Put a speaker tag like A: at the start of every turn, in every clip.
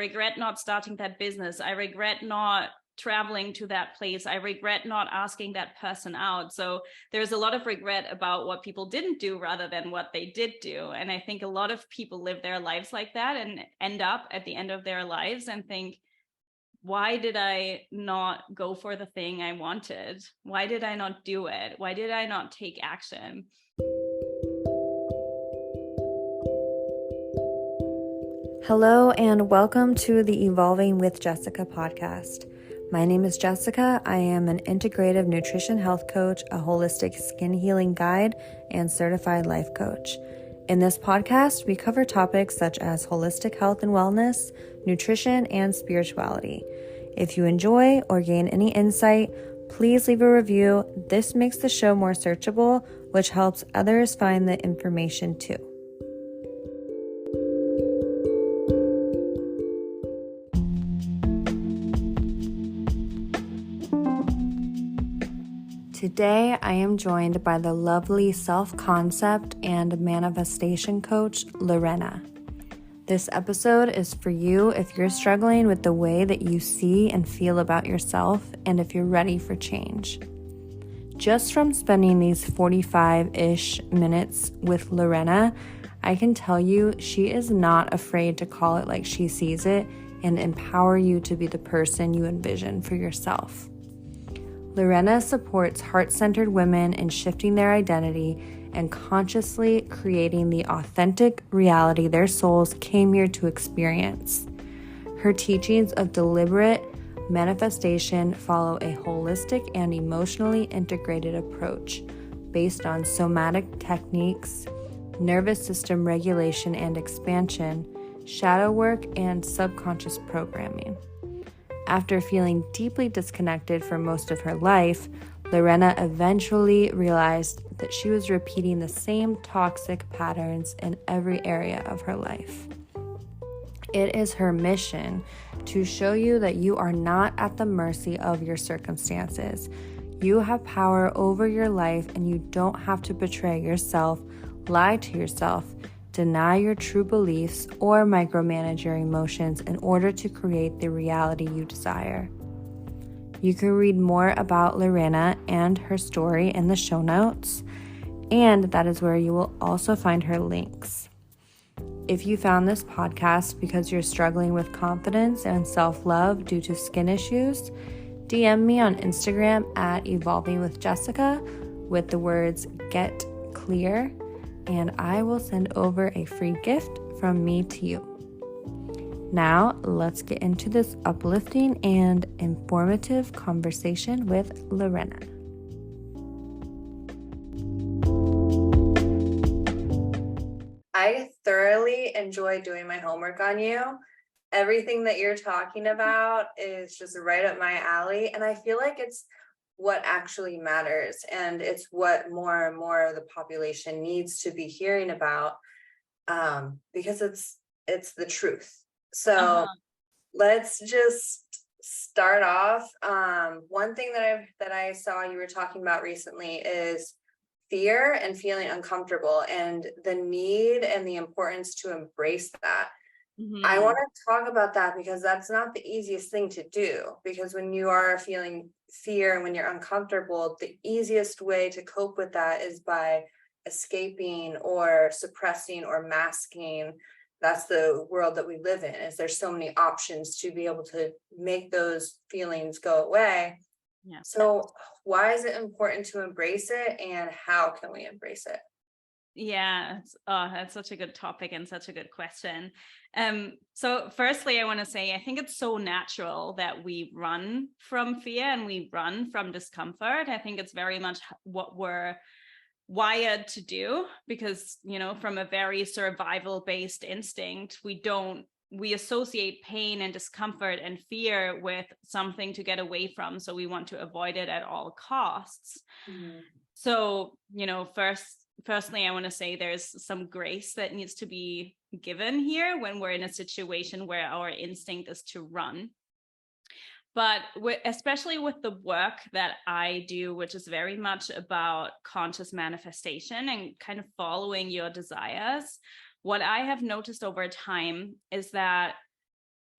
A: regret not starting that business. I regret not traveling to that place. I regret not asking that person out. So there's a lot of regret about what people didn't do rather than what they did do. And I think a lot of people live their lives like that and end up at the end of their lives and think, why did I not go for the thing I wanted? Why did I not do it? Why did I not take action?
B: Hello and welcome to the Evolving with Jessica podcast. My name is Jessica. I am an integrative nutrition health coach, a holistic skin healing guide, and certified life coach. In this podcast, we cover topics such as holistic health and wellness, nutrition, and spirituality. If you enjoy or gain any insight, please leave a review. This makes the show more searchable, which helps others find the information too. Today, I am joined by the lovely self-concept and manifestation coach, Lorena. This episode is for you if you're struggling with the way that you see and feel about yourself and if you're ready for change. Just from spending these 45-ish minutes with Lorena, I can tell you she is not afraid to call it like she sees it and empower you to be the person you envision for yourself. Lorena supports heart-centered women in shifting their identity and consciously creating the authentic reality their souls came here to experience. Her teachings of deliberate manifestation follow a holistic and emotionally integrated approach based on somatic techniques, nervous system regulation and expansion, shadow work, and subconscious programming. After feeling deeply disconnected for most of her life, Lorena eventually realized that she was repeating the same toxic patterns in every area of her life. It is her mission to show you that you are not at the mercy of your circumstances. You have power over your life and you don't have to betray yourself, lie to yourself, deny your true beliefs, or micromanage your emotions in order to create the reality you desire. You can read more about Lorena and her story in the show notes, and that is where you will also find her links. If you found this podcast because you're struggling with confidence and self-love due to skin issues, DM me on Instagram at Evolving with Jessica with the words "Get Clear," and I will send over a free gift from me to you. Now, let's get into this uplifting and informative conversation with Lorena. I thoroughly enjoy doing my homework on you. Everything that you're talking about is just right up my alley, and I feel like it's what actually matters, and it's what more and more of the population needs to be hearing about, because it's the truth. So let's just start off. One thing that I saw you were talking about recently is fear and feeling uncomfortable and the need and the importance to embrace that. I want to talk about that because that's not the easiest thing to do, because when you are feeling fear and when you're uncomfortable, the easiest way to cope with that is by escaping or suppressing or masking. That's the world that we live in, is there's so many options to be able to make those feelings go away. Yeah. So why is it important to embrace it, and how can we embrace it?
A: Yeah, that's such a good topic and such a good question. So firstly, I want to say, I think it's so natural that we run from fear and we run from discomfort. I think it's very much what we're wired to do, because, from a very survival-based instinct, we associate pain and discomfort and fear with something to get away from. So we want to avoid it at all costs. Mm-hmm. So, firstly, I want to say there's some grace that needs to be given here when we're in a situation where our instinct is to run. But especially with the work that I do, which is very much about conscious manifestation and kind of following your desires, what I have noticed over time is that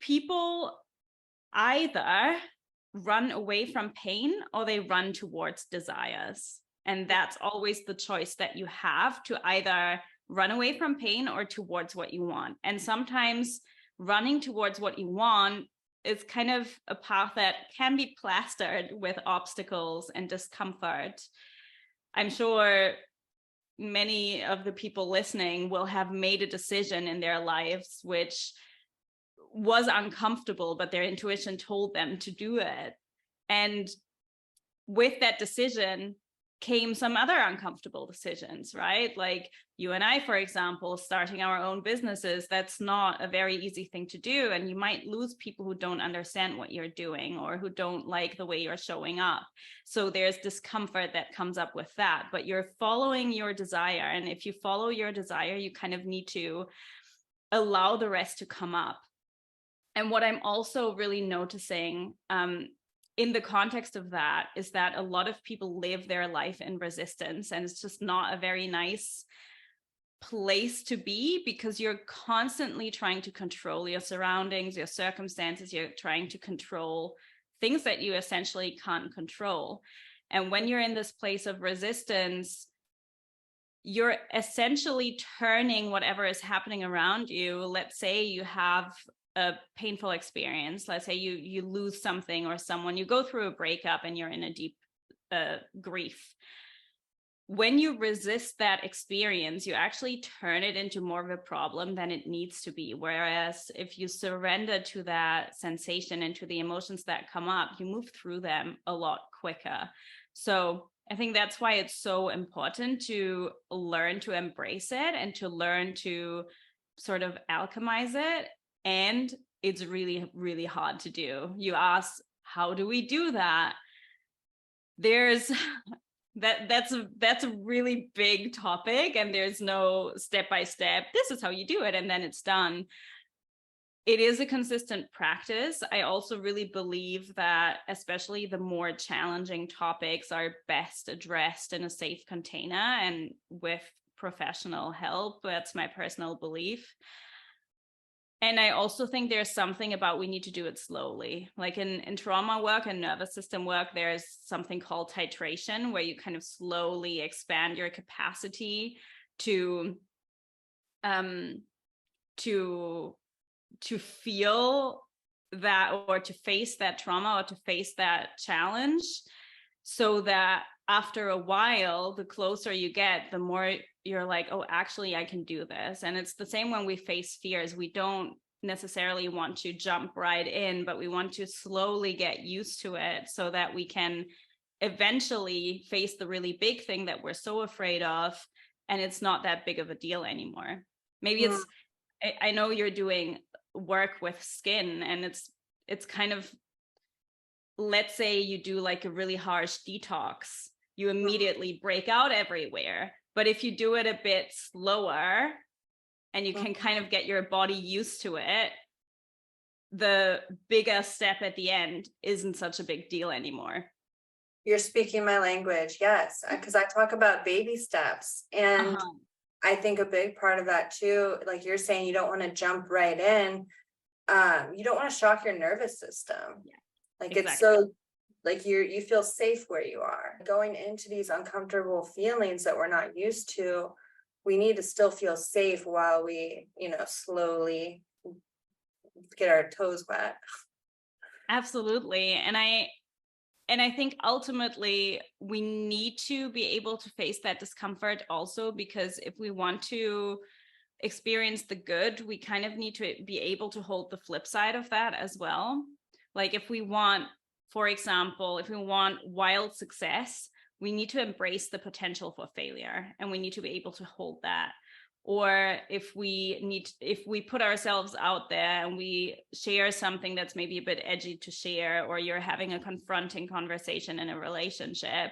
A: people either run away from pain or they run towards desires. And that's always the choice that you have, to either run away from pain or towards what you want. And sometimes running towards what you want is kind of a path that can be plastered with obstacles and discomfort. I'm sure many of the people listening will have made a decision in their lives which was uncomfortable, but their intuition told them to do it. And with that decision came some other uncomfortable decisions, right? Like you and I, for example, starting our own businesses, that's not a very easy thing to do. And you might lose people who don't understand what you're doing or who don't like the way you're showing up. So there's discomfort that comes up with that, but you're following your desire. And if you follow your desire, you kind of need to allow the rest to come up. And what I'm also really noticing in the context of that is that a lot of people live their life in resistance, and it's just not a very nice place to be, because you're constantly trying to control your surroundings, your circumstances. You're trying to control things that you essentially can't control. And when you're in this place of resistance, you're essentially turning whatever is happening around you. Let's say you have a painful experience. Let's say you lose something or someone, you go through a breakup and you're in a deep grief. When you resist that experience, you actually turn it into more of a problem than it needs to be. Whereas if you surrender to that sensation and to the emotions that come up, you move through them a lot quicker. So I think that's why it's so important to learn to embrace it and to learn to sort of alchemize it. And it's really, really hard to do. You ask, how do we do that? There's that's a really big topic, and there's no step-by-step, this is how you do it, and then it's done. It is a consistent practice. I also really believe that especially the more challenging topics are best addressed in a safe container and with professional help. That's my personal belief. And I also think there's something about we need to do it slowly. Like in trauma work and nervous system work, there's something called titration, where you kind of slowly expand your capacity to feel that, or to face that trauma, or to face that challenge, so that after a while, the closer you get, the more you're like, oh, actually, I can do this. And it's the same when we face fears. We don't necessarily want to jump right in, but we want to slowly get used to it so that we can eventually face the really big thing that we're so afraid of. And it's not that big of a deal anymore. Maybe it's, I know you're doing work with skin, and it's kind of, let's say you do like a really harsh detox, you immediately break out everywhere. But if you do it a bit slower and you can kind of get your body used to it, the bigger step at the end isn't such a big deal anymore.
B: You're speaking my language. Yes. Because I talk about baby steps. And I think a big part of that too, like you're saying, you don't want to jump right in. You don't want to shock your nervous system.
A: Yeah,
B: like
A: exactly.
B: It's so like you feel safe where you are. Going into these uncomfortable feelings that we're not used to, we need to still feel safe while we, slowly get our toes wet.
A: Absolutely. And I think ultimately we need to be able to face that discomfort also, because if we want to experience the good, we kind of need to be able to hold the flip side of that as well. Like if we want, for example, if we want wild success, we need to embrace the potential for failure, and we need to be able to hold that. Or if we put ourselves out there and we share something that's maybe a bit edgy to share, or you're having a confronting conversation in a relationship,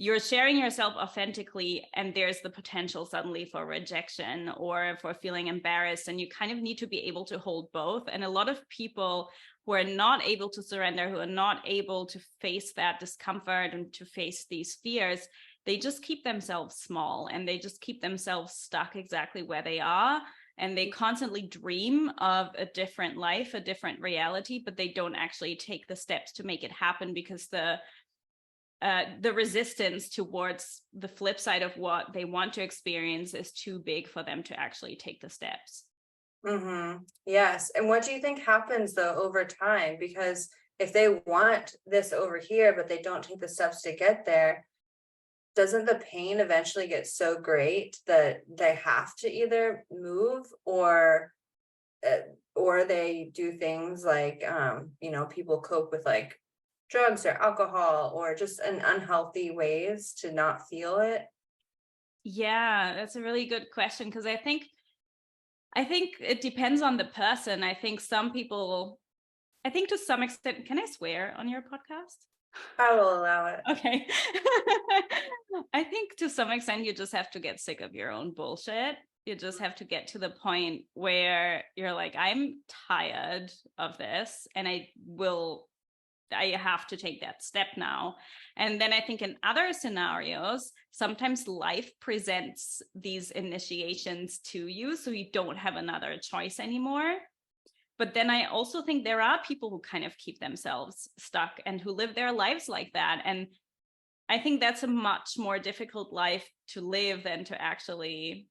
A: you're sharing yourself authentically, and there's the potential suddenly for rejection or for feeling embarrassed, and you kind of need to be able to hold both. And a lot of people who are not able to surrender, who are not able to face that discomfort and to face these fears, they just keep themselves small, and they just keep themselves stuck exactly where they are. and they constantly dream of a different life, a different reality, but they don't actually take the steps to make it happen because the resistance towards the flip side of what they want to experience is too big for them to actually take the steps.
B: Mm-hmm. Yes. And what do you think happens though over time? Because if they want this over here, but they don't take the steps to get there, doesn't the pain eventually get so great that they have to either move or they do things like, people cope with like drugs or alcohol or just in unhealthy ways to not feel it?
A: Yeah, that's a really good question, because I think it depends on the person. I think to some extent, can I swear on your podcast?
B: I will allow it.
A: Okay. I think to some extent you just have to get sick of your own bullshit. You just have to get to the point where you're like, I'm tired of this, and I have to take that step now. And then I think in other scenarios, sometimes life presents these initiations to you, so you don't have another choice anymore. But then I also think there are people who kind of keep themselves stuck and who live their lives like that. And I think that's a much more difficult life to live than to actually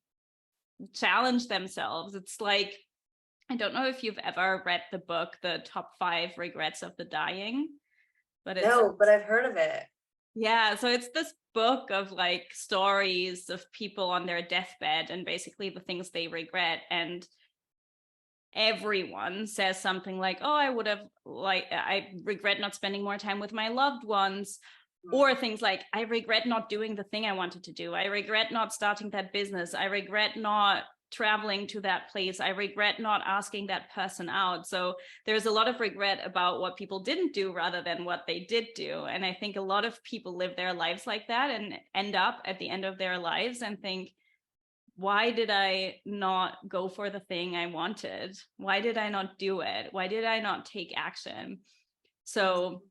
A: challenge themselves. It's like, I don't know if you've ever read the book, The Top 5 Regrets of the Dying, but
B: No, but I've heard of it.
A: Yeah, so it's this book of like stories of people on their deathbed and basically the things they regret. And everyone says something like, oh, I regret not spending more time with my loved ones, or things like, I regret not doing the thing I wanted to do. I regret not starting that business. I regret not traveling to that place. I regret not asking that person out. So there's a lot of regret about what people didn't do rather than what they did do. And I think a lot of people live their lives like that and end up at the end of their lives and think, why did I not go for the thing I wanted? Why did I not do it? Why did I not take action? So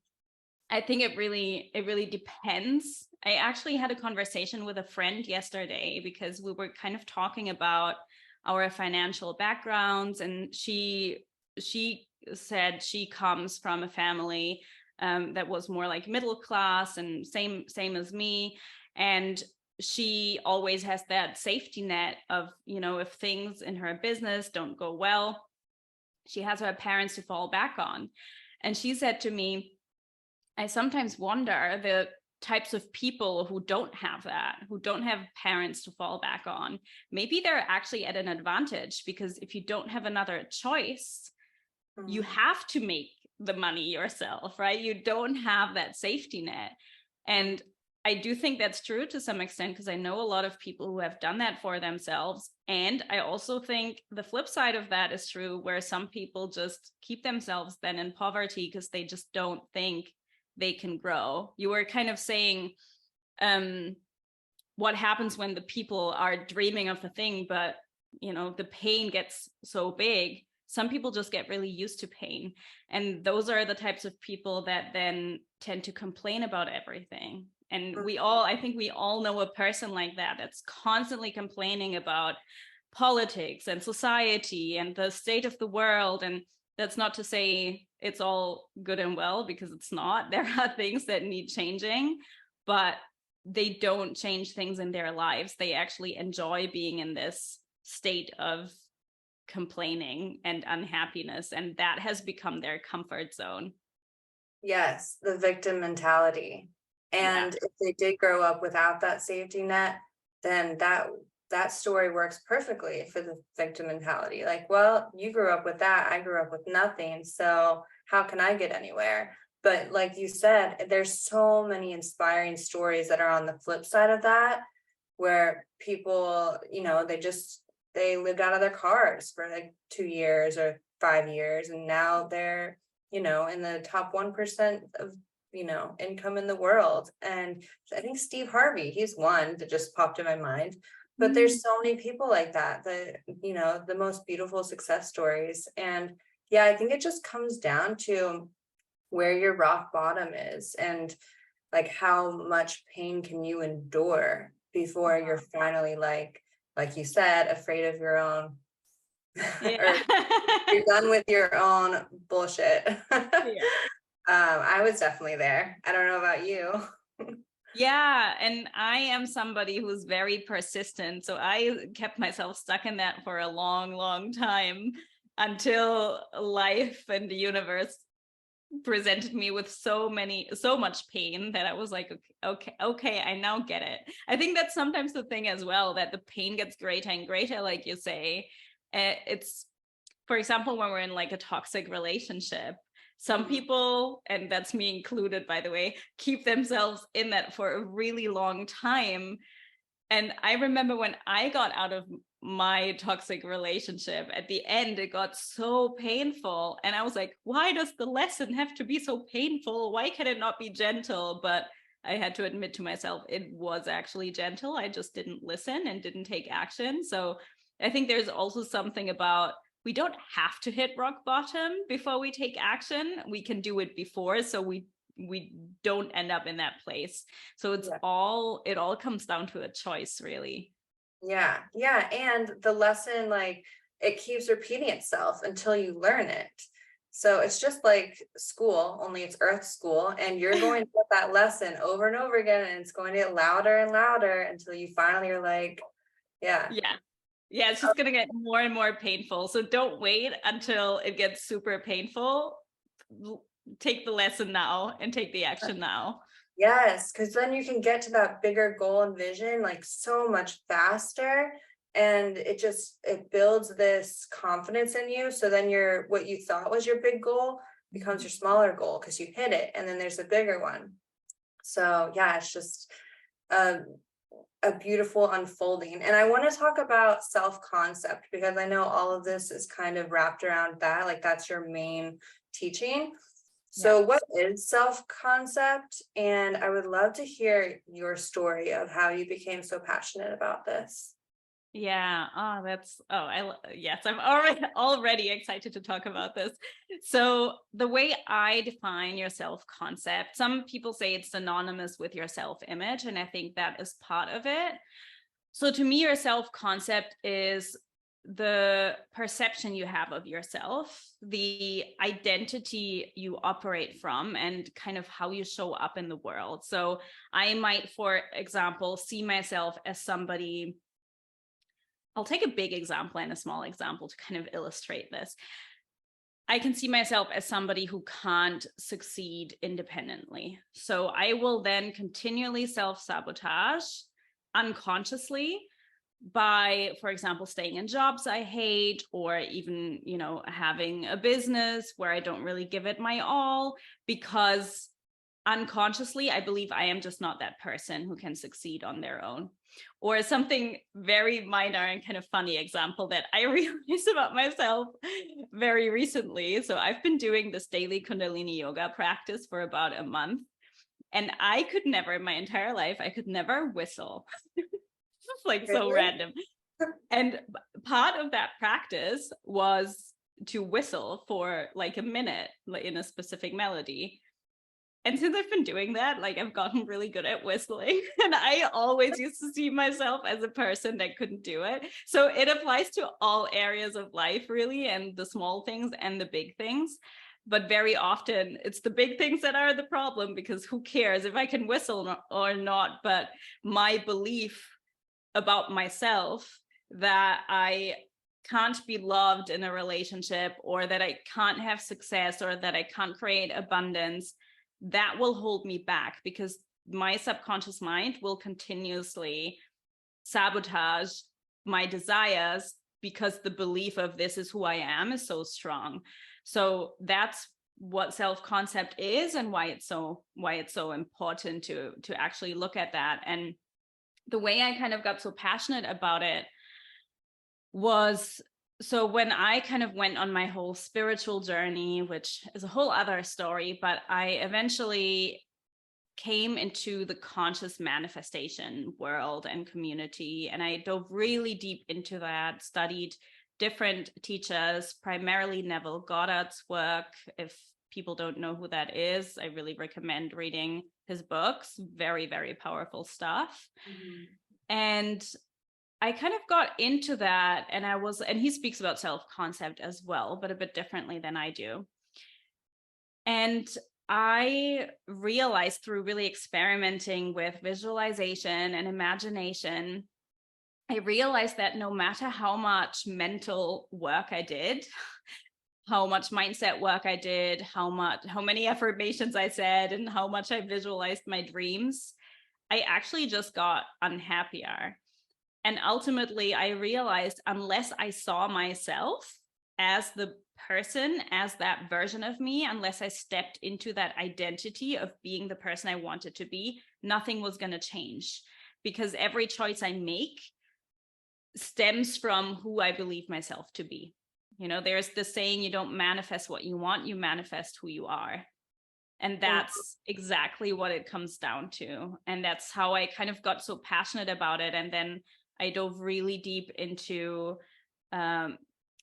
A: I think it really depends. I actually had a conversation with a friend yesterday because we were kind of talking about our financial backgrounds, and she said she comes from a family that was more like middle class and same as me, and she always has that safety net of, if things in her business don't go well, she has her parents to fall back on. And she said to me, I sometimes wonder the types of people who don't have that, who don't have parents to fall back on. Maybe they're actually at an advantage, because if you don't have another choice, you have to make the money yourself, right? You don't have that safety net. And I do think that's true to some extent, because I know a lot of people who have done that for themselves. And I also think the flip side of that is true, where some people just keep themselves then in poverty because they just don't think they can grow. You were kind of saying what happens when the people are dreaming of the thing, but the pain gets so big. Some people just get really used to pain, and those are the types of people that then tend to complain about everything. And I think we all know a person like that, that's constantly complaining about politics and society and the state of the world. And that's not to say it's all good and well, because it's not. There are things that need changing, but they don't change things in their lives. They actually enjoy being in this state of complaining and unhappiness, and that has become their comfort zone.
B: Yes, the victim mentality. And if they did grow up without that safety net, then that story works perfectly for the victim mentality. Like, well, you grew up with that, I grew up with nothing, so how can I get anywhere? But like you said, there's so many inspiring stories that are on the flip side of that, where people, they lived out of their cars for like 2 years or 5 years, and now they're, in the top 1% of income in the world. And I think Steve Harvey, he's one that just popped in my mind. But there's so many people like that, the most beautiful success stories. And yeah, I think it just comes down to where your rock bottom is, and like how much pain can you endure before you're finally like you said, afraid of your own
A: Yeah.
B: or you're done with your own bullshit.
A: Yeah.
B: I was definitely there. I don't know about you.
A: Yeah, and I am somebody who's very persistent. So I kept myself stuck in that for a long, long time until life and the universe presented me with so much pain that I was like, okay, I now get it. I think that's sometimes the thing as well, that the pain gets greater and greater, like you say. It's, for example, when we're in like a toxic relationship, some people, and that's me included, by the way, keep themselves in that for a really long time. And I remember when I got out of my toxic relationship, at the end, it got so painful. And I was like, why does the lesson have to be so painful? Why can it not be gentle? But I had to admit to myself, it was actually gentle. I just didn't listen and didn't take action. So I think there's also something about, we don't have to hit rock bottom before we take action. We can do it before, so we don't end up in that place. So it all comes down to a choice, really.
B: Yeah. And the lesson, like, it keeps repeating itself until you learn it. So it's just like school, only it's earth school, and you're going to get that lesson over and over again, and it's going to get louder and louder until you finally are like, yeah,
A: it's just going to get more and more painful. So don't wait until it gets super painful. Take the lesson now and take the action now.
B: yes, because then you can get to that bigger goal and vision like so much faster, and it builds this confidence in you. So then what you thought was your big goal becomes your smaller goal because you hit it, and then there's a bigger one. So yeah, it's just a beautiful unfolding. And I want to talk about self-concept, because I know all of this is kind of wrapped around that, like that's your main teaching. So what is self-concept? And I would love to hear your story of how you became so passionate about this.
A: Yeah. Yes, I'm already excited to talk about this. So the way I define your self-concept, some people say it's synonymous with your self-image, and I think that is part of it. So to me, your self-concept is the perception you have of yourself, the identity you operate from, and kind of how you show up in the world. So I might, for example, see myself as somebody. I'll take a big example and a small example to kind of illustrate this. I can see myself as somebody who can't succeed independently. So I will then continually self-sabotage unconsciously by, for example, staying in jobs I hate, or even, having a business where I don't really give it my all, because unconsciously I believe I am just not that person who can succeed on their own. Or something very minor and kind of funny example that I realized about myself very recently. So I've been doing this daily Kundalini yoga practice for about a month, and I could never in my entire life, I could never whistle. It's like so random. And part of that practice was to whistle for like a minute in a specific melody. And since I've been doing that, like, I've gotten really good at whistling. And I always used to see myself as a person that couldn't do it. So it applies to all areas of life, really, and the small things and the big things. But very often it's the big things that are the problem, because who cares if I can whistle or not? But my belief about myself that I can't be loved in a relationship, or that I can't have success, or that I can't create abundance, that will hold me back, because my subconscious mind will continuously sabotage my desires, because the belief of this is who I am is so strong. So that's what self-concept is, and why it's so important to actually look at that. And the way I kind of got so passionate about it was, so when I kind of went on my whole spiritual journey, which is a whole other story, but I eventually came into the conscious manifestation world and community, and I dove really deep into that, studied different teachers, primarily Neville Goddard's work. If people don't know who that is, I really recommend reading his books. Very, very powerful stuff. And I kind of got into that, and he speaks about self-concept as well, but a bit differently than I do. And I realized through really experimenting with visualization and imagination, I realized that no matter how much mental work I did, how much mindset work I did, how many affirmations I said, and how much I visualized my dreams, I actually just got unhappier. And ultimately, I realized unless I saw myself as the person, as that version of me, unless I stepped into that identity of being the person I wanted to be, nothing was going to change, because every choice I make stems from who I believe myself to be. You know, there's the saying, you don't manifest what you want, you manifest who you are. And that's exactly what it comes down to. And that's how I kind of got so passionate about it. And then I dove really deep into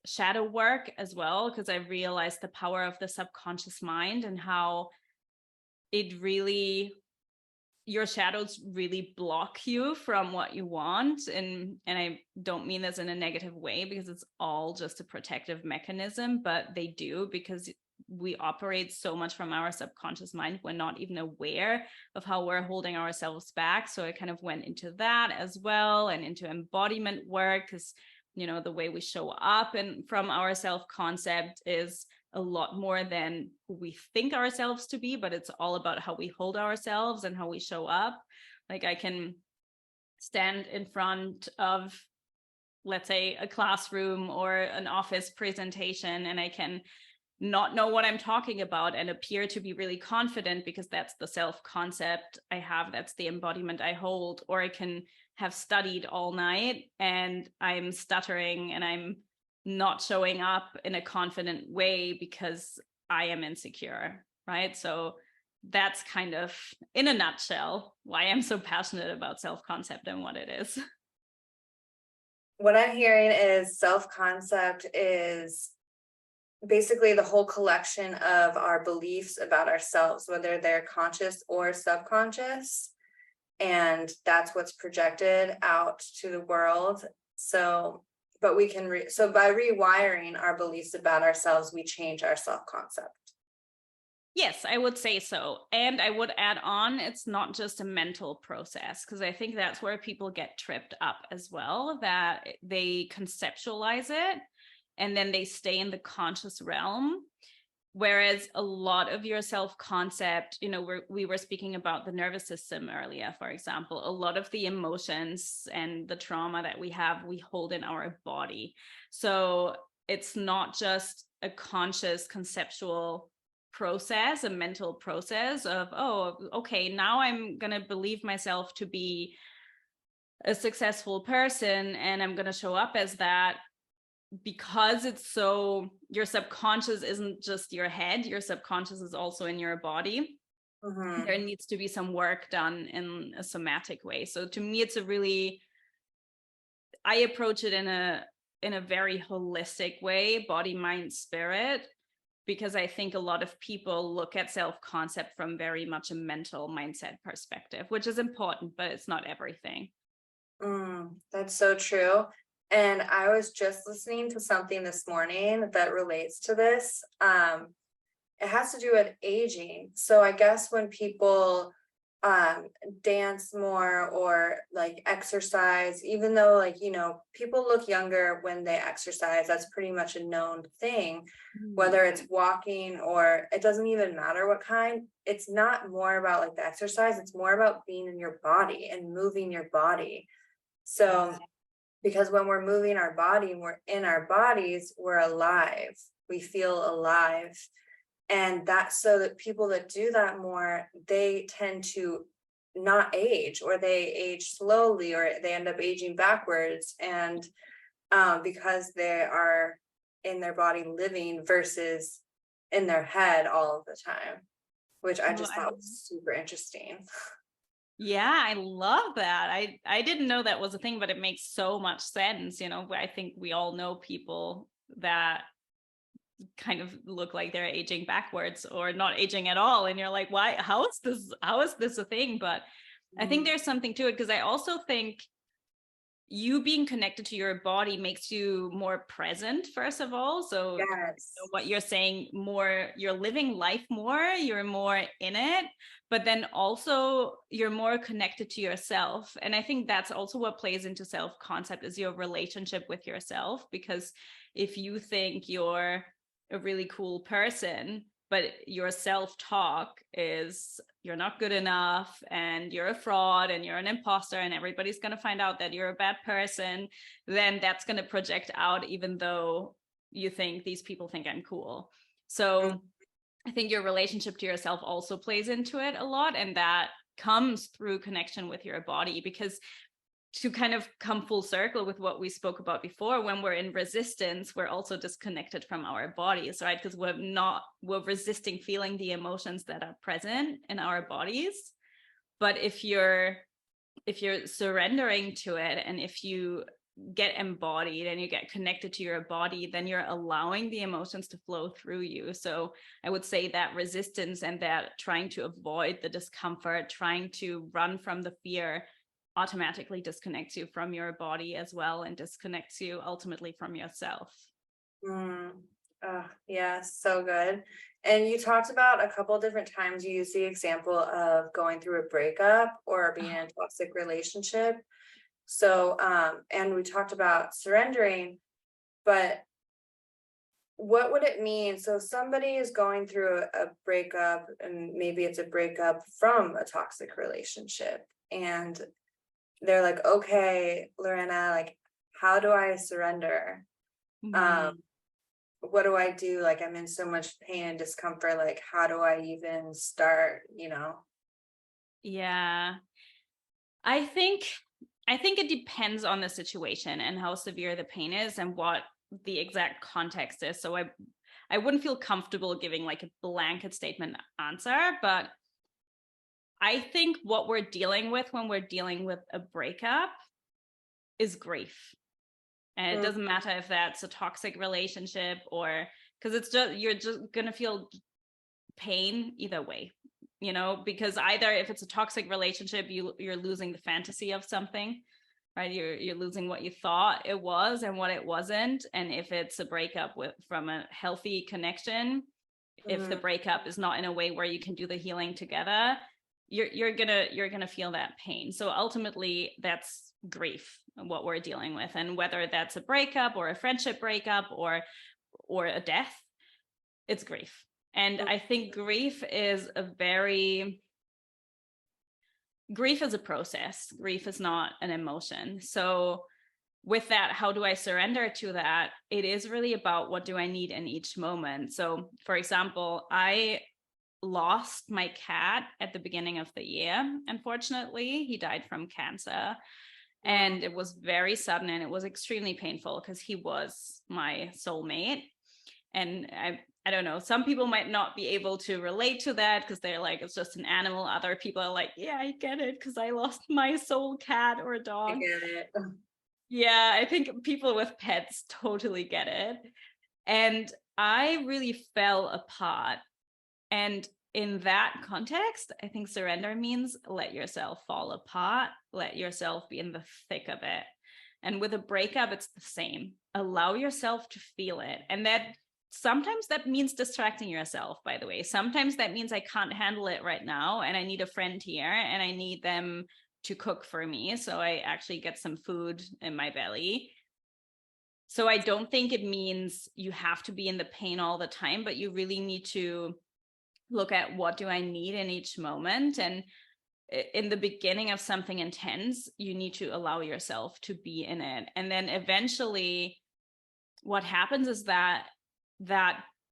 A: shadow work as well, because I realized the power of the subconscious mind and how it really, your shadows really block you from what you want. And I don't mean this in a negative way, because it's all just a protective mechanism, but they do, because we operate so much from our subconscious mind, we're not even aware of how we're holding ourselves back. So I kind of went into that as well, and into embodiment work, because the way we show up and from our self-concept is a lot more than who we think ourselves to be, but it's all about how we hold ourselves and how we show up. Like, I can stand in front of, let's say, a classroom or an office presentation, and I can not know what I'm talking about and appear to be really confident, because that's the self-concept I have, that's the embodiment I hold. Or I can have studied all night and I'm stuttering and I'm not showing up in a confident way because I am insecure, right? So that's kind of, in a nutshell, why I'm so passionate about self-concept and what it is.
B: What I'm hearing is self-concept is basically the whole collection of our beliefs about ourselves, whether they're conscious or subconscious. And that's what's projected out to the world. So, but we can, so by rewiring our beliefs about ourselves, we change our self-concept.
A: Yes, I would say so. And I would add on, it's not just a mental process, because I think that's where people get tripped up as well, that they conceptualize it and then they stay in the conscious realm. Whereas a lot of your self-concept, we were speaking about the nervous system earlier, for example, a lot of the emotions and the trauma that we have, we hold in our body. So it's not just a conscious conceptual process, a mental process of, oh, okay, now I'm going to believe myself to be a successful person and I'm going to show up as that. Because it's so, your subconscious isn't just your head, your subconscious is also in your body. Mm-hmm. There needs to be some work done in a somatic way. So to me, it's I approach it in a very holistic way, body, mind, spirit, because I think a lot of people look at self-concept from very much a mental mindset perspective, which is important, but it's not everything.
B: That's so true. And I was just listening to something this morning that relates to this. It has to do with aging. So I guess when people dance more or like exercise, even though people look younger when they exercise, that's pretty much a known thing, whether it's walking or it doesn't even matter what kind. It's not more about like the exercise, it's more about being in your body and moving your body. So because when we're moving our body, we're in our bodies, we're alive, we feel alive. And that's so that people that do that more, they tend to not age, or they age slowly, or they end up aging backwards. And because they are in their body living versus in their head all of the time, which I just thought was super interesting.
A: Yeah, I love that. I didn't know that was a thing, but it makes so much sense. I think we all know people that kind of look like they're aging backwards or not aging at all. And you're like, why? How is this a thing? But I think there's something to it, because I also think, you being connected to your body makes you more present, first of all. So
B: Yes.
A: what you're saying, more, you're living life more, you're more in it, but then also you're more connected to yourself. And I think that's also what plays into self-concept, is your relationship with yourself. Because if you think you're a really cool person, but your self-talk is you're not good enough and you're a fraud and you're an imposter and everybody's going to find out that you're a bad person, then that's going to project out, even though you think these people think I'm cool. So I think your relationship to yourself also plays into it a lot, and that comes through connection with your body. Because to kind of come full circle with what we spoke about before, when we're in resistance, we're also disconnected from our bodies, right? Because we're resisting feeling the emotions that are present in our bodies. But if you're surrendering to it, and if you get embodied and you get connected to your body, then you're allowing the emotions to flow through you. So I would say that resistance and that trying to avoid the discomfort, trying to run from the fear, automatically disconnects you from your body as well, and disconnects you ultimately from yourself.
B: Yeah, so good. And you talked about a couple different times, you used the example of going through a breakup or being in a toxic relationship. So, and we talked about surrendering, but what would it mean? So somebody is going through a breakup, and maybe it's a breakup from a toxic relationship, and they're like, okay, Lorena, like, how do I surrender? What do I do? Like, I'm in so much pain and discomfort. Like, how do I even start,
A: Yeah. I think it depends on the situation and how severe the pain is and what the exact context is. So I wouldn't feel comfortable giving like a blanket statement answer, but I think what we're dealing with when we're dealing with a breakup is grief. And it doesn't matter if that's a toxic relationship or, because it's just, you're just going to feel pain either way, because either if it's a toxic relationship, you're losing the fantasy of something, right? You're losing what you thought it was and what it wasn't. And if it's a breakup from a healthy connection, if the breakup is not in a way where you can do the healing together, you're gonna feel that pain. So ultimately that's grief, what we're dealing with. And whether that's a breakup or a friendship breakup or a death, it's grief. And I think grief is a process. Grief is not an emotion. So with that, how do I surrender to that? It is really about what do I need in each moment. So for example, I lost my cat at the beginning of the year. Unfortunately, he died from cancer. And it was very sudden and it was extremely painful because he was my soulmate. And I don't know, some people might not be able to relate to that because they're like, it's just an animal. Other people are like, yeah, I get it because I lost my soul cat or dog.
B: I get it.
A: Yeah, I think people with pets totally get it. And I really fell apart. And in that context, I think surrender means let yourself fall apart, let yourself be in the thick of it. And with a breakup, it's the same. Allow yourself to feel it. And that sometimes that means distracting yourself, by the way. Sometimes that means I can't handle it right now and I need a friend here and I need them to cook for me. So I actually get some food in my belly. So I don't think it means you have to be in the pain all the time, but you really need to look at what do I need in each moment. And in the beginning of something intense, you need to allow yourself to be in it. And then eventually what happens is that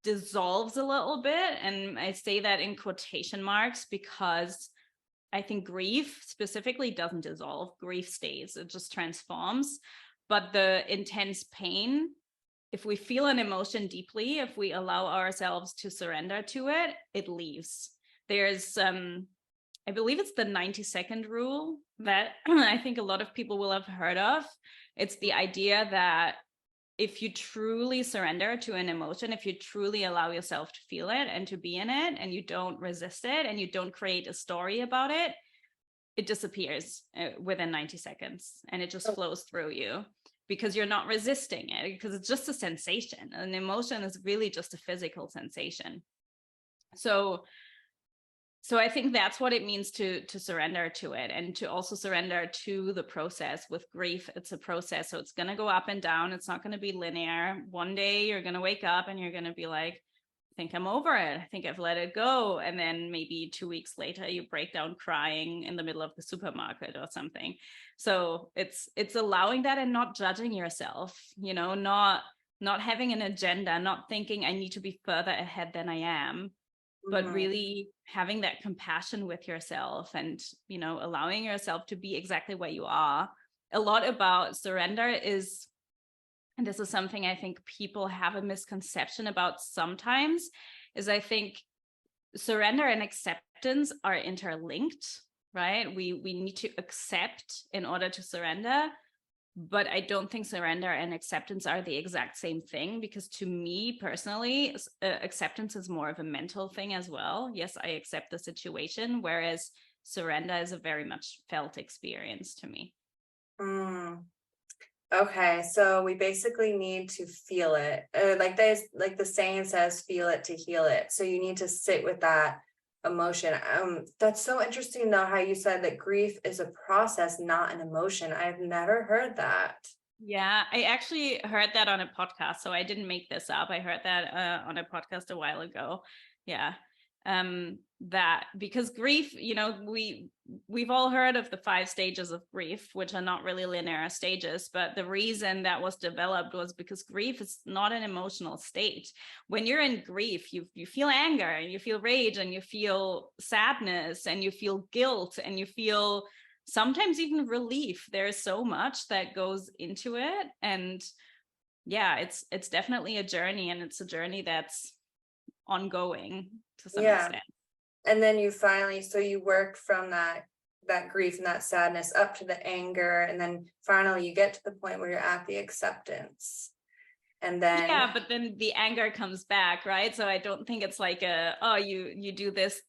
A: dissolves a little bit. And I say that in quotation marks because I think grief specifically doesn't dissolve. Grief stays, it just transforms. But the intense pain, if we feel an emotion deeply, if we allow ourselves to surrender to it, it leaves. There's, I believe it's the 90-second rule that I think a lot of people will have heard of. It's the idea that if you truly surrender to an emotion, if you truly allow yourself to feel it and to be in it, and you don't resist it and you don't create a story about it, it disappears within 90 seconds and it just flows through you because you're not resisting it, because it's just a sensation. An emotion is really just a physical sensation. So I think that's what it means to surrender to it, and to also surrender to the process. With grief, it's a process. So it's going to go up and down. It's not going to be linear. One day you're going to wake up and you're going to be like, I think I'm over it. I think I've let it go. And then maybe 2 weeks later, you break down crying in the middle of the supermarket or something. So it's allowing that and not judging yourself, not having an agenda, not thinking I need to be further ahead than I am, but really having that compassion with yourself and, allowing yourself to be exactly where you are. A lot about surrender is, and this is something I think people have a misconception about sometimes, is I think surrender and acceptance are interlinked, right? We need to accept in order to surrender. But I don't think surrender and acceptance are the exact same thing, because to me personally, acceptance is more of a mental thing as well. Yes, I accept the situation, whereas surrender is a very much felt experience to me.
B: Okay, so we basically need to feel it. Like the saying says, feel it to heal it. So you need to sit with that emotion. That's so interesting though, how you said that grief is a process, not an emotion. I've never heard that.
A: Yeah, I actually heard that on a podcast, so I didn't make this up. I heard that on a podcast a while ago. Yeah. That because grief, we've all heard of the 5 stages of grief, which are not really linear stages, but the reason that was developed was because grief is not an emotional state. When you're in grief, you feel anger and you feel rage and you feel sadness and you feel guilt and you feel sometimes even relief. There's so much that goes into it. And yeah, it's definitely a journey, and it's a journey that's ongoing to some extent.
B: And then you finally, so you work from that grief and that sadness up to the anger, and then finally you get to the point where you're at the acceptance. And then
A: but then the anger comes back, right? So I don't think it's like you do this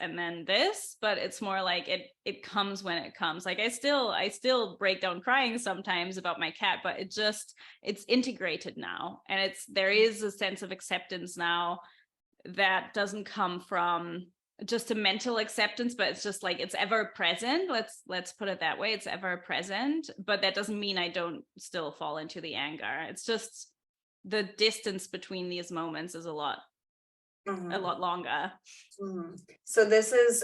A: and then this, but it's more like it comes when it comes. Like I still break down crying sometimes about my cat, but it's integrated now, and there is a sense of acceptance now that doesn't come from just a mental acceptance, but it's just like it's ever present. Let's put it that way. It's ever present, but that doesn't mean I don't still fall into the anger. It's just the distance between these moments is a lot longer.
B: So this is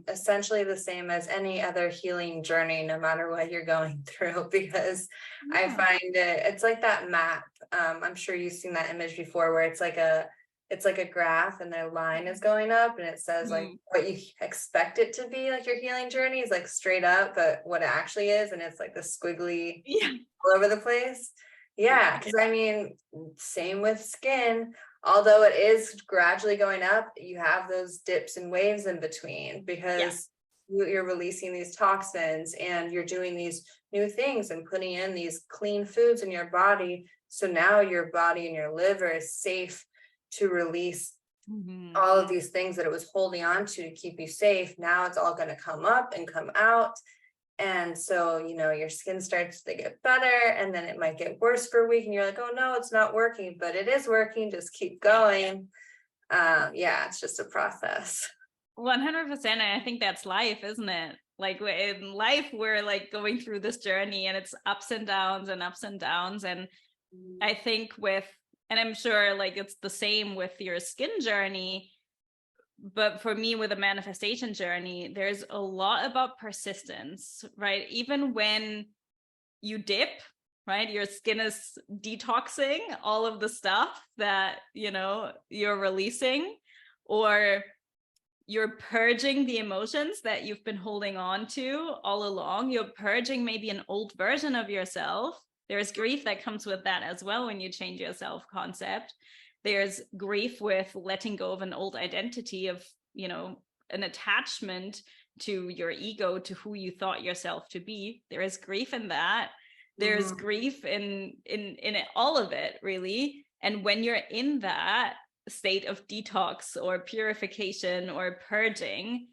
B: essentially the same as any other healing journey, no matter what you're going through, because I find it's like that map. I'm sure you've seen that image before, where it's like a graph and the line is going up, and it says like what you expect it to be, like your healing journey is like straight up, but what it actually is, and it's like the squiggly all over the place. Because I mean, same with skin. Although it is gradually going up, you have those dips and waves in between, because you're releasing these toxins and you're doing these new things and putting in these clean foods in your body. So now your body and your liver is safe to release all of these things that it was holding on to keep you safe. Now it's all going to come up and come out. And so, your skin starts to get better, and then it might get worse for a week and you're like, oh no, it's not working, but it is working. Just keep going. It's just a process.
A: 100%. And I think that's life, isn't it? Like in life, we're like going through this journey, and it's ups and downs and ups and downs. And I think and I'm sure like it's the same with your skin journey, but for me with a manifestation journey, there's a lot about persistence, right? Even when you dip, right, your skin is detoxing all of the stuff that you're releasing, or you're purging the emotions that you've been holding on to all along. You're purging maybe an old version of yourself. There's grief that comes with that as well when you change your self-concept. There's grief with letting go of an old identity of, an attachment to your ego, to who you thought yourself to be. There is grief in that. There's grief in all of it, really. And when you're in that state of detox or purification or purging,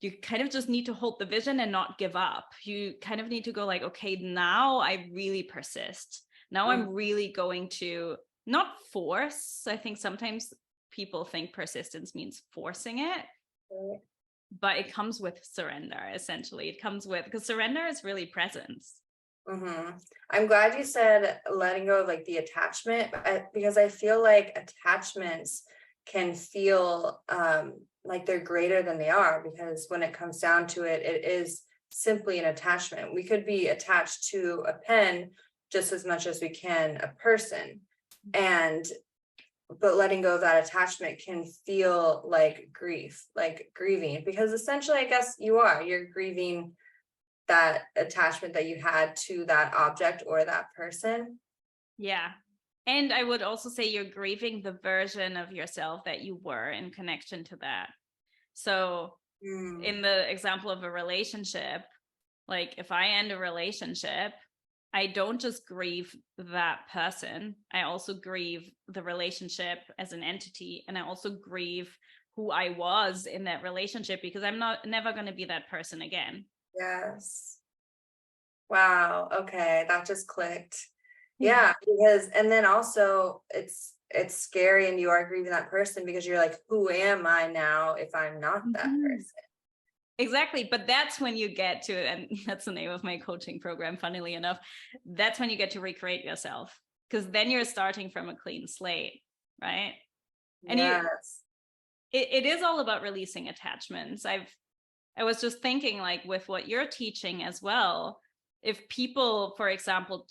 A: you kind of just need to hold the vision and not give up. You kind of need to go like, okay, now I really persist. Now I'm really going to not force. I think sometimes people think persistence means forcing it, but it comes with surrender, essentially. It comes with, because surrender is really presence.
B: I'm glad you said letting go of like the attachment, because I feel like attachments can feel like they're greater than they are, because when it comes down to it, it is simply an attachment. We could be attached to a pen just as much as we can a person, but letting go of that attachment can feel like grief, like grieving, because essentially, I guess you're grieving that attachment that you had to that object or that person.
A: Yeah. And I would also say you're grieving the version of yourself that you were in connection to that. So in the example of a relationship, like if I end a relationship, I don't just grieve that person. I also grieve the relationship as an entity. And I also grieve who I was in that relationship, because I'm never going to be that person again.
B: Yes. Wow. Okay. That just clicked. Yeah. Because, and then also it's scary, and you are grieving that person because you're like, who am I now if I'm not that person?
A: Exactly. But that's when you get to, and that's the name of my coaching program, funnily enough, that's when you get to recreate yourself, because then you're starting from a clean slate, right? And
B: yes.
A: It is all about releasing attachments. I was just thinking, like, with what you're teaching as well, if people, for example,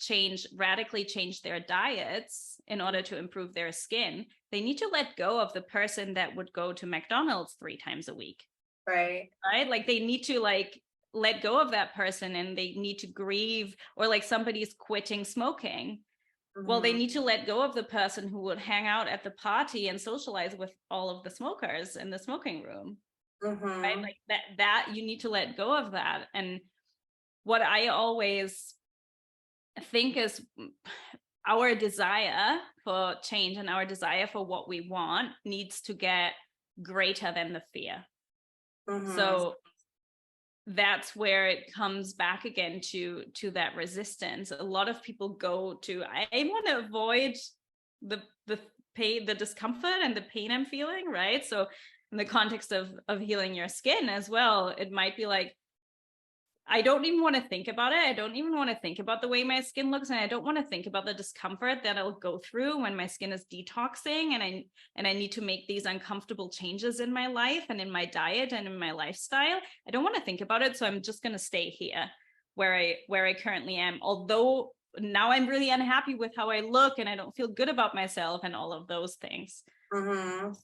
A: radically change their diets in order to improve their skin, they need to let go of the person that would go to McDonald's 3 times a week.
B: Right.
A: Like they need to like let go of that person, and they need to grieve. Or like somebody's quitting smoking. Well, they need to let go of the person who would hang out at the party and socialize with all of the smokers in the smoking room. Right? Like that you need to let go of that. And what I always think is our desire for change and our desire for what we want needs to get greater than the fear. So that's where it comes back again to that resistance. A lot of people go to, I want to avoid the pain, the discomfort and the pain I'm feeling, right? So in the context of healing your skin as well, it might be like, I don't even want to think about it. I don't even want to think about the way my skin looks. And I don't want to think about the discomfort that I'll go through when my skin is detoxing and I need to make these uncomfortable changes in my life and in my diet and in my lifestyle. I don't want to think about it. So I'm just going to stay here where I currently am. Although now I'm really unhappy with how I look and I don't feel good about myself and all of those things.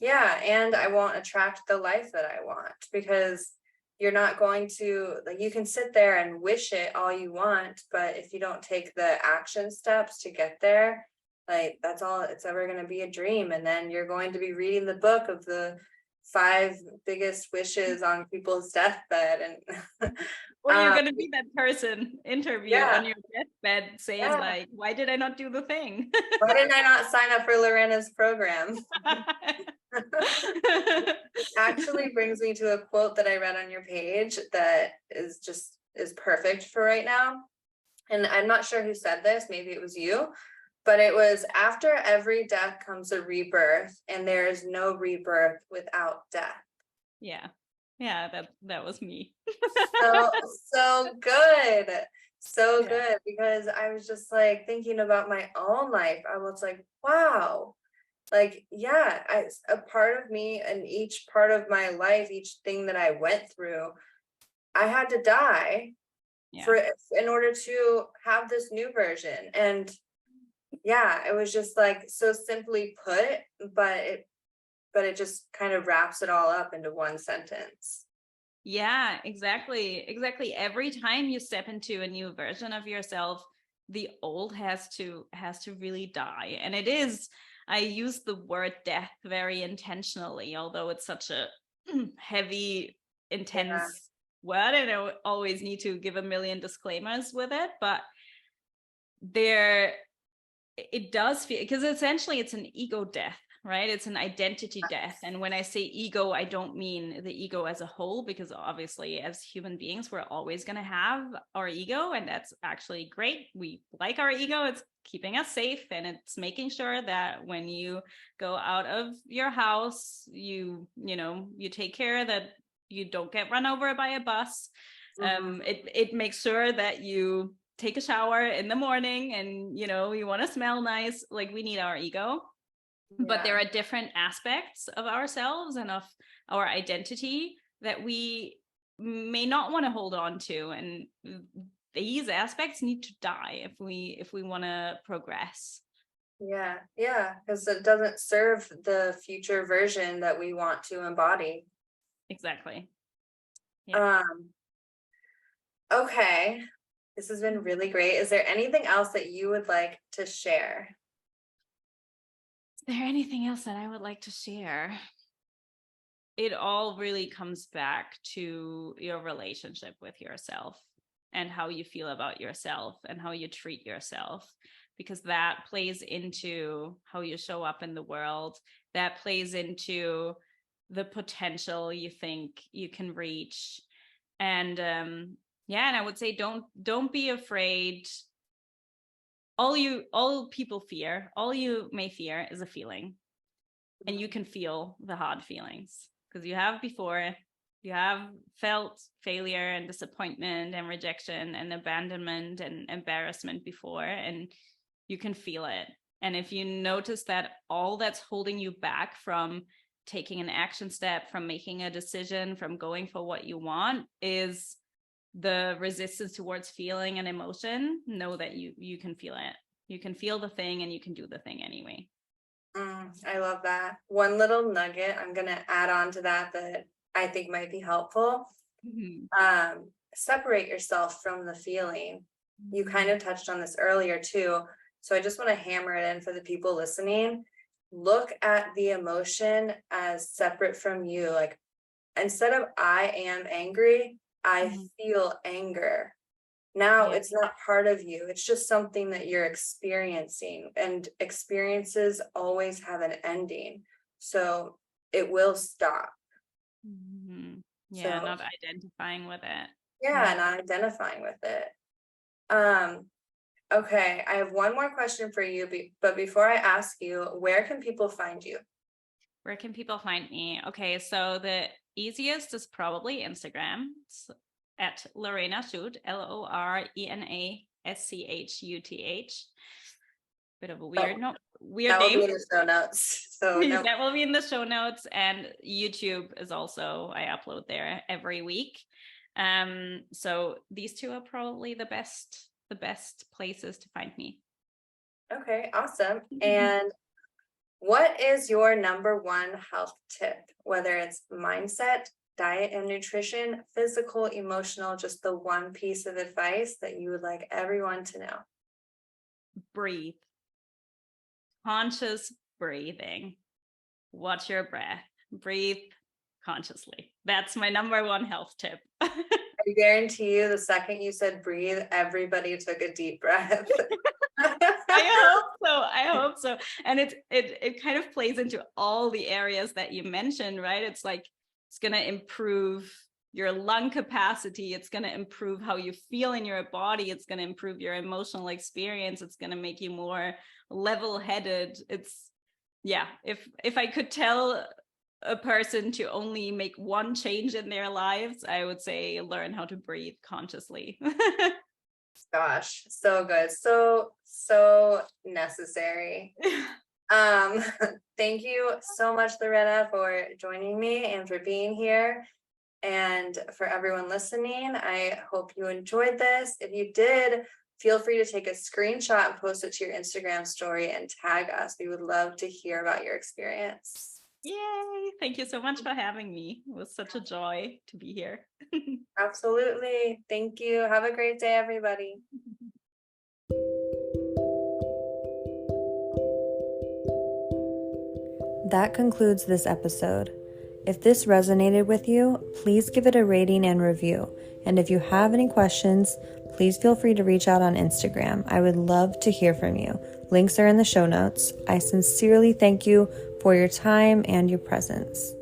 B: Yeah. And I won't attract the life that I want, because you're not going to, like, you can sit there and wish it all you want, but if you don't take the action steps to get there, like, that's all it's ever going to be, a dream. And then you're going to be reading the book of the 5 biggest wishes on people's deathbed, and
A: or you're going to be that person interview on your deathbed saying like, why did I not do the thing?
B: Why didn't I not sign up for Lorena's program? Actually brings me to a quote that I read on your page that is perfect for right now. And I'm not sure who said this, maybe it was you, but it was, after every death comes a rebirth, and there is no rebirth without death.
A: Yeah, that was me.
B: so good. So good, because I was just like thinking about my own life. I was like, wow. Like, a part of me, and each part of my life, each thing that I went through, I had to die in order to have this new version. And it was just like so simply put, but it just kind of wraps it all up into one sentence.
A: Yeah, exactly. Every time you step into a new version of yourself, the old has to really die. And it is, I use the word death very intentionally, although it's such a heavy, intense word, and I always need to give a million disclaimers with it. But it does feel, because essentially it's an ego death, right? It's an identity death. And when I say ego, I don't mean the ego as a whole, because obviously as human beings, we're always going to have our ego, and that's actually great. We like our ego. It's keeping us safe, and it's making sure that when you go out of your house, you take care that you don't get run over by a bus. It makes sure that you take a shower in the morning, and you want to smell nice. Like, we need our ego. But there are different aspects of ourselves and of our identity that we may not want to hold on to, and these aspects need to die if we want to progress.
B: Yeah, because it doesn't serve the future version that we want to embody.
A: Exactly.
B: Yeah. Okay, this has been really great. Is there anything else that you would like to share?
A: Is there anything else that I would like to share? It all really comes back to your relationship with yourself and how you feel about yourself and how you treat yourself, because that plays into how you show up in the world. That plays into the potential you think you can reach. And and I would say don't be afraid. All people fear, all you may fear is a feeling, and you can feel the hard feelings because you have before. You have felt failure and disappointment and rejection and abandonment and embarrassment before, and you can feel it. And if you notice that all that's holding you back from taking an action step, from making a decision, from going for what you want is the resistance towards feeling an emotion, know that you can feel it. You can feel the thing, and you can do the thing anyway.
B: I love that. One little nugget I'm going to add on to that I think might be helpful. Separate yourself from the feeling. You kind of touched on this earlier too. So I just want to hammer it in for the people listening. Look at the emotion as separate from you. Like, instead of I am angry, I feel anger. Now it's not part of you. It's just something that you're experiencing, and experiences always have an ending. So it will stop.
A: Yeah, so, not identifying with it.
B: Yeah, not identifying with it. Okay, I have one more question for you, but before I ask you, where can people find you?
A: Where can people find me? Okay, so the easiest is probably Instagram. It's at Lorena Schuth, LorenaSchuth. Bit of a weird name.
B: That will be in the show notes. So no.
A: That will be in the show notes, and YouTube is also, I upload there every week. So these two are probably the best places to find me.
B: Okay, awesome. And what is your number one health tip, whether it's mindset, diet and nutrition, physical, emotional, just the one piece of advice that you would like everyone to know?
A: Breathe. Conscious breathing. Watch your breath. Breathe consciously. That's my number one health tip.
B: I guarantee you, the second you said breathe, everybody took a deep breath.
A: I hope so. And it kind of plays into all the areas that you mentioned, right? It's like, it's going to improve your lung capacity. It's going to improve how you feel in your body. It's going to improve your emotional experience. It's going to make you more level-headed. If I could tell a person to only make one change in their lives, I would say learn how to breathe consciously.
B: Gosh, so good. So necessary. Thank you so much, Lorena, for joining me and for being here. And for everyone listening, I hope you enjoyed this. If you did, feel free to take a screenshot and post it to your Instagram story and tag us. We would love to hear about your experience.
A: Yay! Thank you so much for having me. It was such a joy to be here.
B: Absolutely. Thank you. Have a great day, everybody. That concludes this episode. If this resonated with you, please give it a rating and review. And if you have any questions, please feel free to reach out on Instagram. I would love to hear from you. Links are in the show notes. I sincerely thank you for your time and your presence.